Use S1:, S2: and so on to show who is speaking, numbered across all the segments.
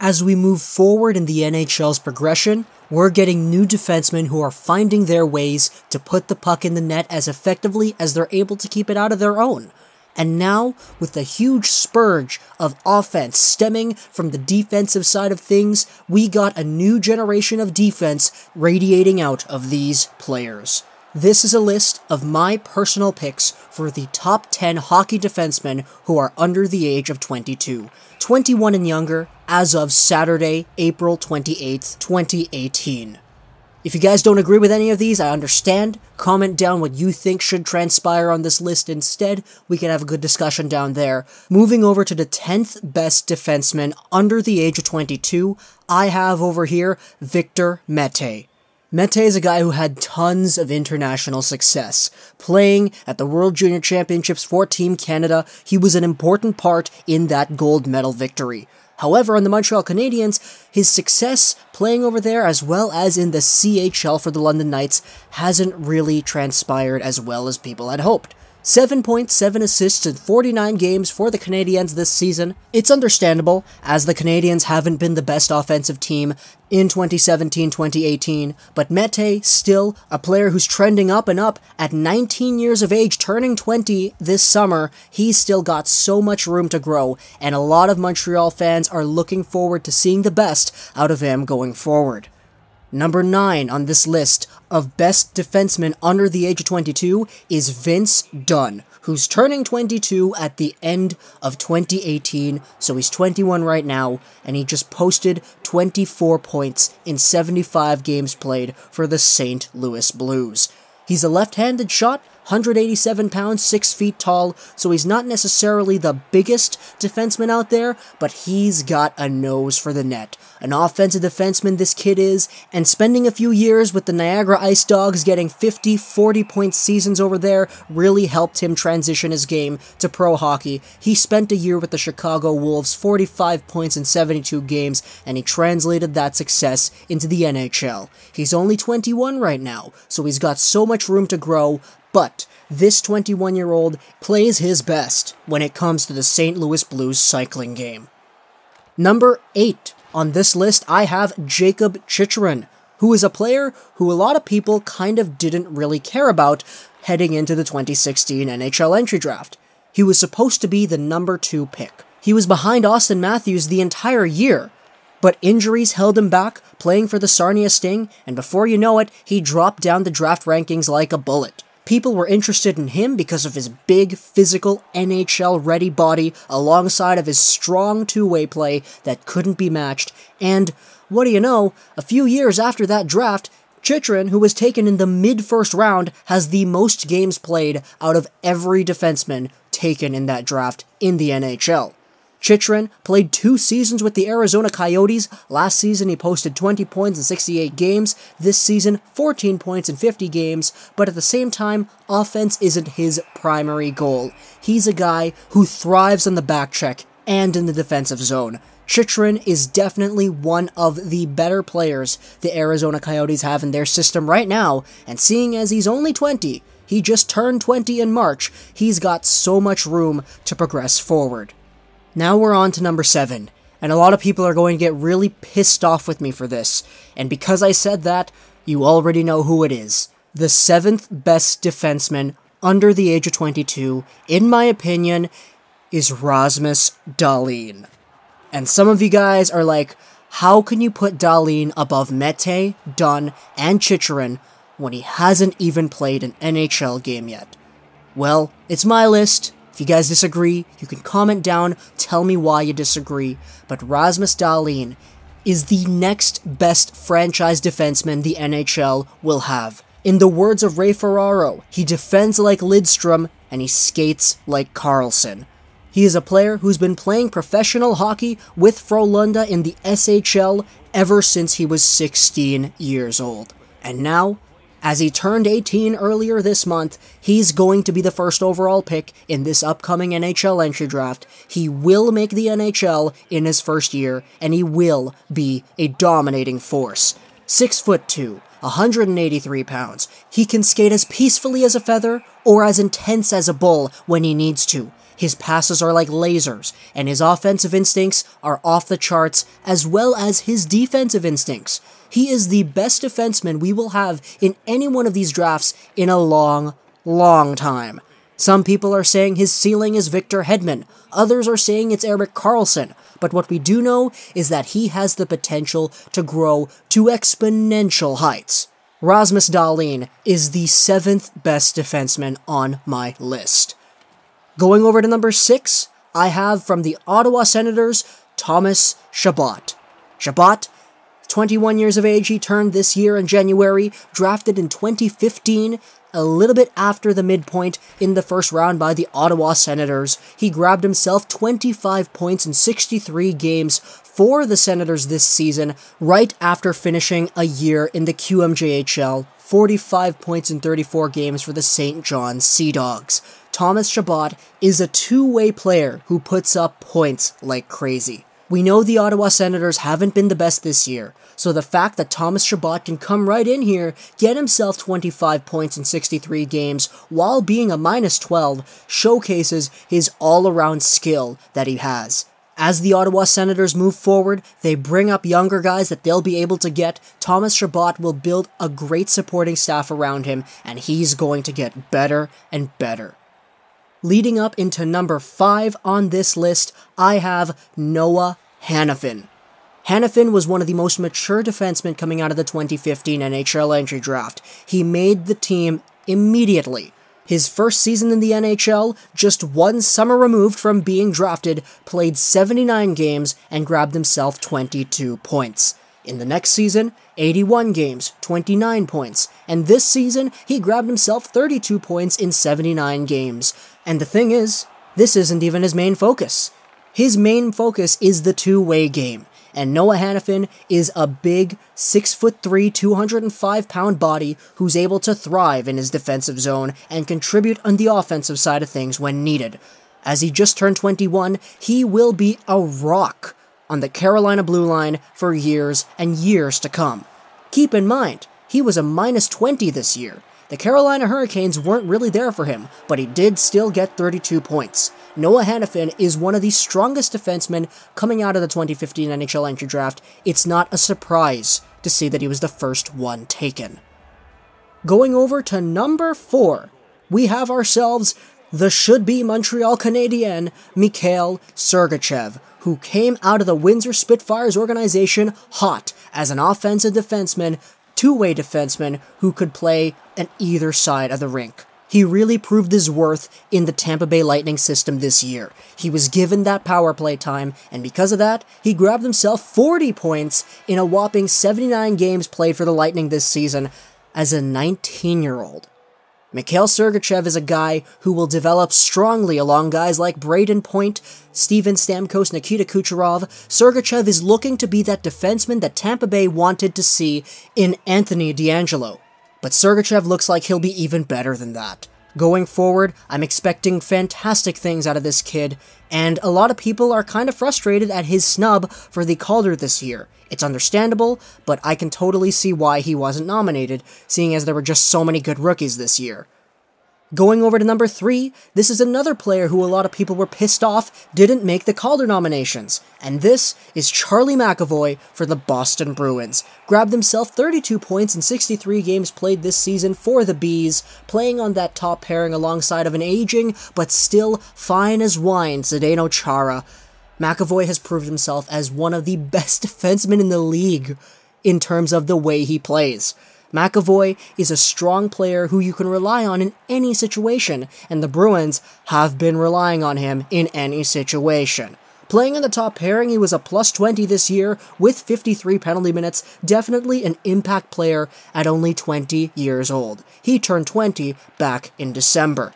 S1: As we move forward in the NHL's progression, we're getting new defensemen who are finding their ways to put the puck in the net as effectively as they're able to keep it out of their own. And now, with a huge spurge of offense stemming from the defensive side of things, we got a new generation of defense radiating out of these players. This is a list of my personal picks for the top 10 hockey defensemen who are under the age of 22, 21 and younger, as of Saturday, April 28th, 2018. If you guys don't agree with any of these, I understand. Comment down what you think should transpire on this list instead. We can have a good discussion down there. Moving over to the 10th best defenseman under the age of 22, I have over here Victor Mete. Mete is a guy who had tons of international success. Playing at the World Junior Championships for Team Canada, he was an important part in that gold medal victory. However, on the Montreal Canadiens, his success playing over there as well as in the CHL for the London Knights hasn't really transpired as well as people had hoped. 7.7 assists in 49 games for the Canadiens this season. It's understandable, as the Canadiens haven't been the best offensive team in 2017-2018, but Mete, still a player who's trending up and up. At 19 years of age, turning 20 this summer, he's still got so much room to grow, and a lot of Montreal fans are looking forward to seeing the best out of him going forward. Number 9 on this list of best defensemen under the age of 22 is Vince Dunn, who's turning 22 at the end of 2018, so he's 21 right now, and he just posted 24 points in 75 games played for the St. Louis Blues. He's a left-handed shot, 187 pounds, 6 feet tall, so he's not necessarily the biggest defenseman out there, but he's got a nose for the net. An offensive defenseman this kid is, and spending a few years with the Niagara Ice Dogs getting 50, 40-point seasons over there really helped him transition his game to pro hockey. He spent a year with the Chicago Wolves, 45 points in 72 games, and he translated that success into the NHL. He's only 21 right now, so he's got so much room to grow, but this 21-year-old plays his best when it comes to the St. Louis Blues cycling game. Number 8 on this list, I have Jacob Chicharrn, who is a player who a lot of people kind of didn't really care about heading into the 2016 NHL entry draft. He was supposed to be the number 2 pick. He was behind Austin Matthews the entire year, but injuries held him back playing for the Sarnia Sting, and before you know it, he dropped down the draft rankings like a bullet. People were interested in him because of his big, physical, NHL-ready body alongside of his strong two-way play that couldn't be matched, and, what do you know, a few years after that draft, Chicharrn, who was taken in the mid-first round, has the most games played out of every defenseman taken in that draft in the NHL. Chicharrn played 2 seasons with the Arizona Coyotes. Last season he posted 20 points in 68 games. This season, 14 points in 50 games. But at the same time, offense isn't his primary goal. He's a guy who thrives on the back check and in the defensive zone. Chicharrn is definitely one of the better players the Arizona Coyotes have in their system right now, and seeing as he's only 20, he just turned 20 in March, he's got so much room to progress forward. Now we're on to number 7, and a lot of people are going to get really pissed off with me for this, and because I said that, you already know who it is. The 7th best defenseman under the age of 22, in my opinion, is Rasmus Dalene. And some of you guys are like, how can you put Dalene above Mete, Dunn, and Chicharrn when he hasn't even played an NHL game yet? Well, it's my list. If you guys disagree, you can comment down, tell me why you disagree, but Rasmus Dalene is the next best franchise defenseman the NHL will have. In the words of Ray Ferraro, he defends like Lidstrom, and he skates like Carlson. He is a player who's been playing professional hockey with Frölunda in the SHL ever since he was 16 years old. And now, as he turned 18 earlier this month, he's going to be the first overall pick in this upcoming NHL entry draft. He will make the NHL in his first year, and he will be a dominating force. 6'2", 183 pounds. He can skate as peacefully as a feather or as intense as a bull when he needs to. His passes are like lasers, and his offensive instincts are off the charts, as well as his defensive instincts. He is the best defenseman we will have in any one of these drafts in a long, long time. Some people are saying his ceiling is Victor Hedman, others are saying it's Erik Karlsson, but what we do know is that he has the potential to grow to exponential heights. Rasmus Dalene is the 7th best defenseman on my list. Going over to number 6, I have from the Ottawa Senators, Thomas Chabot. Chabot, 21 years of age, he turned this year in January, drafted in 2015, a little bit after the midpoint in the first round by the Ottawa Senators. He grabbed himself 25 points in 63 games for the Senators this season, right after finishing a year in the QMJHL, 45 points in 34 games for the St. John's Sea Dogs. Thomas Chabot is a two-way player who puts up points like crazy. We know the Ottawa Senators haven't been the best this year, so the fact that Thomas Chabot can come right in here, get himself 25 points in 63 games while being a -12, showcases his all-around skill that he has. As the Ottawa Senators move forward, they bring up younger guys that they'll be able to get. Thomas Chabot will build a great supporting staff around him, and he's going to get better and better. Leading up into number 5 on this list, I have Noah Hannifin. Hannifin was one of the most mature defensemen coming out of the 2015 NHL entry draft. He made the team immediately. His first season in the NHL, just one summer removed from being drafted, played 79 games and grabbed himself 22 points. In the next season, 81 games, 29 points, and this season, he grabbed himself 32 points in 79 games. And the thing is, this isn't even his main focus. His main focus is the two-way game, and Noah Hannifin is a big 6'3", 205-pound body who's able to thrive in his defensive zone and contribute on the offensive side of things when needed. As he just turned 21, he will be a rock on the Carolina Blue Line for years and years to come. Keep in mind, he was a -20 this year. The Carolina Hurricanes weren't really there for him, but he did still get 32 points. Noah Hannifin is one of the strongest defensemen coming out of the 2015 NHL entry draft. It's not a surprise to see that he was the first one taken. Going over to number 4, we have ourselves the should-be Montreal Canadien, Mikael Sergei, who came out of the Windsor Spitfires organization hot as an offensive defenseman, two-way defenseman who could play on either side of the rink. He really proved his worth in the Tampa Bay Lightning system this year. He was given that power play time, and because of that, he grabbed himself 40 points in a whopping 79 games played for the Lightning this season as a 19-year-old. Mikael Sergei is a guy who will develop strongly along guys like Braden Point, Steven Stamkos, Nikita Kucherov. Sergei is looking to be that defenseman that Tampa Bay wanted to see in Anthony DeAngelo. But Sergei looks like he'll be even better than that. Going forward, I'm expecting fantastic things out of this kid, and a lot of people are kind of frustrated at his snub for the Calder this year. It's understandable, but I can totally see why he wasn't nominated, seeing as there were just so many good rookies this year. Going over to number 3, this is another player who a lot of people were pissed off didn't make the Calder nominations, and this is Charlie Mcavoy for the Boston Bruins. Grabbed himself 32 points in 63 games played this season for the Bees, playing on that top pairing alongside of an aging but still fine as wine Zdeno Chara. Mcavoy has proved himself as one of the best defensemen in the league in terms of the way he plays. Mcavoy is a strong player who you can rely on in any situation, and the Bruins have been relying on him in any situation. Playing in the top pairing, he was a +20 this year with 53 penalty minutes, definitely an impact player at only 20 years old. He turned 20 back in December.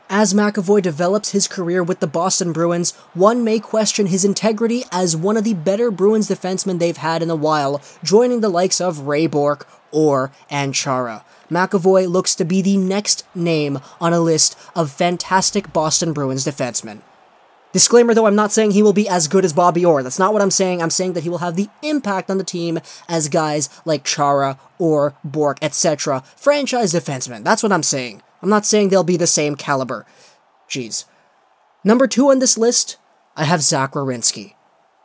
S1: As Mcavoy develops his career with the Boston Bruins, one may question his integrity as one of the better Bruins defensemen they've had in a while, joining the likes of Ray Bourque or Chara. Mcavoy looks to be the next name on a list of fantastic Boston Bruins defensemen. Disclaimer though, I'm not saying he will be as good as Bobby Orr. That's not what I'm saying. I'm saying that he will have the impact on the team as guys like Chara or Bourque, etc. Franchise defensemen. That's what I'm saying. I'm not saying they'll be the same caliber. Jeez. Number 2 on this list, I have Zach Werenski.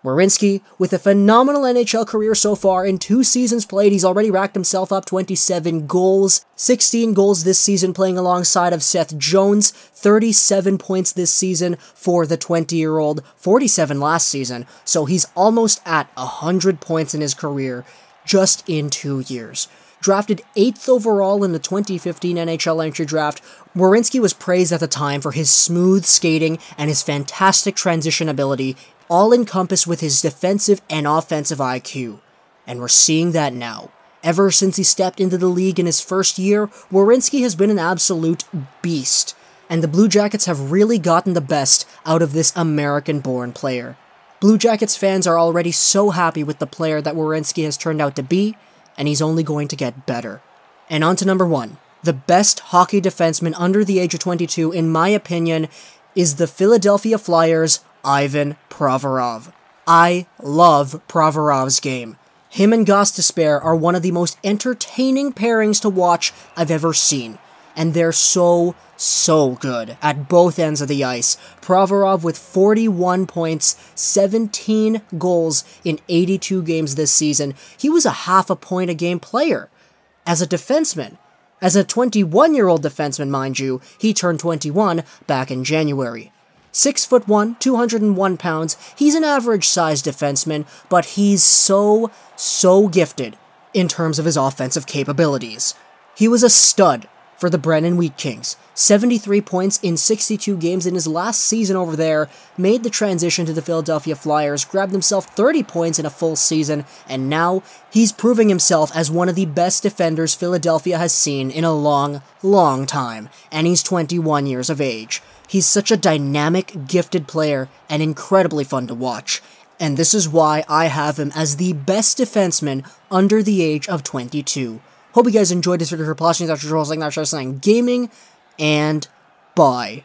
S1: Werenski, with a phenomenal NHL career so far, in 2 seasons played, he's already racked himself up 27 goals, 16 goals this season playing alongside of Seth Jones, 37 points this season for the 20-year-old, 47 last season, so he's almost at 100 points in his career just in 2 years. Drafted 8th overall in the 2015 NHL entry draft, Werenski was praised at the time for his smooth skating and his fantastic transition ability, all encompassed with his defensive and offensive IQ. And we're seeing that now. Ever since he stepped into the league in his first year, Werenski has been an absolute beast, and the Blue Jackets have really gotten the best out of this American-born player. Blue Jackets fans are already so happy with the player that Werenski has turned out to be, and he's only going to get better. And on to number 1. The best hockey defenseman under the age of 22, in my opinion, is the Philadelphia Flyers' Ivan Provorov. I love Provorov's game. Him and Gostisbehere are one of the most entertaining pairings to watch I've ever seen, and they're so good at both ends of the ice. Provorov with 41 points, 17 goals in 82 games this season. He was a half a point a game player. As a defenseman, as a 21-year-old defenseman, mind you, he turned 21 back in January. 6'1", 201 pounds, he's an average-sized defenseman, but he's so gifted in terms of his offensive capabilities. He was a stud for the Brennan Wheat Kings. 73 points in 62 games in his last season over there, made the transition to the Philadelphia Flyers, grabbed himself 30 points in a full season, and now he's proving himself as one of the best defenders Philadelphia has seen in a long time, and he's 21 years of age. He's such a dynamic, gifted player, and incredibly fun to watch, and this is why I have him as the best defenseman under the age of 22. Hope you guys enjoyed this video. For plus, news, after trolls, like that, share, saying gaming, and bye.